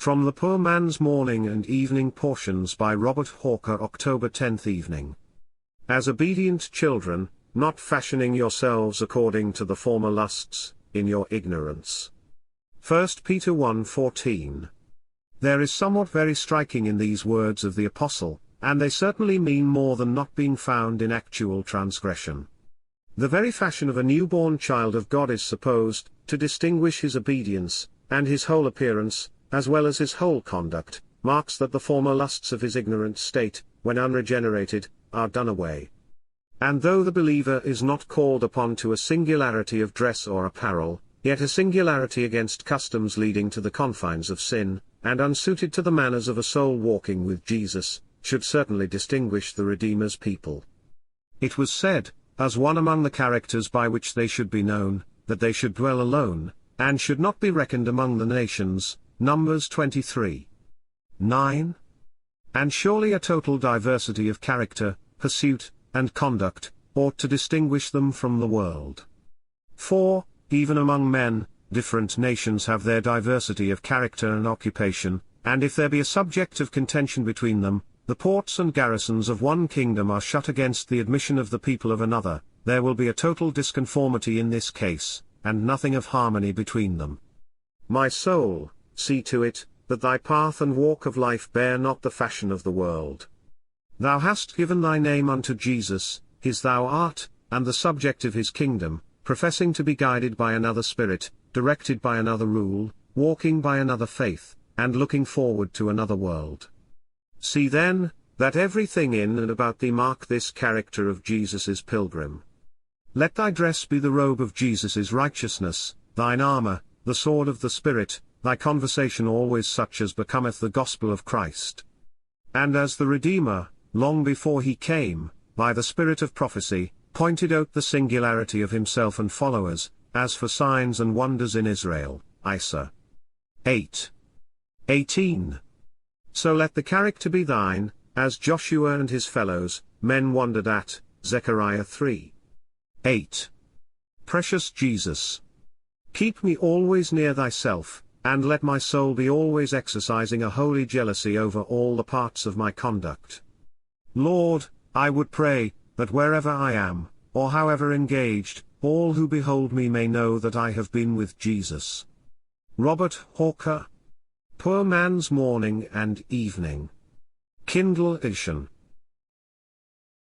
From the Poor Man's Morning and Evening Portions by Robert Hawker, October 10th evening. As obedient children, not fashioning yourselves according to the former lusts, in your ignorance. 1 Peter 1:14. There is somewhat very striking in these words of the Apostle, and they certainly mean more than not being found in actual transgression. The very fashion of a newborn child of God is supposed to distinguish his obedience, and his whole appearance, as well as his whole conduct, marks that the former lusts of his ignorant state, when unregenerated, are done away. And though the believer is not called upon to a singularity of dress or apparel, yet a singularity against customs leading to the confines of sin, and unsuited to the manners of a soul walking with Jesus, should certainly distinguish the Redeemer's people. It was said, as one among the characters by which they should be known, that they should dwell alone, and should not be reckoned among the nations, Numbers 23:9. And surely a total diversity of character, pursuit, and conduct, ought to distinguish them from the world. For, even among men, different nations have their diversity of character and occupation, and if there be a subject of contention between them, the ports and garrisons of one kingdom are shut against the admission of the people of another, there will be a total disconformity in this case, and nothing of harmony between them. My soul, see to it, that thy path and walk of life bear not the fashion of the world. Thou hast given thy name unto Jesus, his thou art, and the subject of his kingdom, professing to be guided by another spirit, directed by another rule, walking by another faith, and looking forward to another world. See then, that everything in and about thee mark this character of Jesus' pilgrim. Let thy dress be the robe of Jesus' righteousness, thine armour, the sword of the Spirit, thy conversation always such as becometh the gospel of Christ. And as the Redeemer, long before he came, by the spirit of prophecy, pointed out the singularity of himself and followers, as for signs and wonders in Israel, xxiii. 8:18. So let the character be thine, as Joshua and his fellows, men wondered at, Zechariah 3:8. Precious Jesus, keep me always near thyself, and let my soul be always exercising a holy jealousy over all the parts of my conduct. Lord, I would pray, that wherever I am, or however engaged, all who behold me may know that I have been with Jesus. Robert Hawker. Poor Man's Morning and Evening. Kindle edition.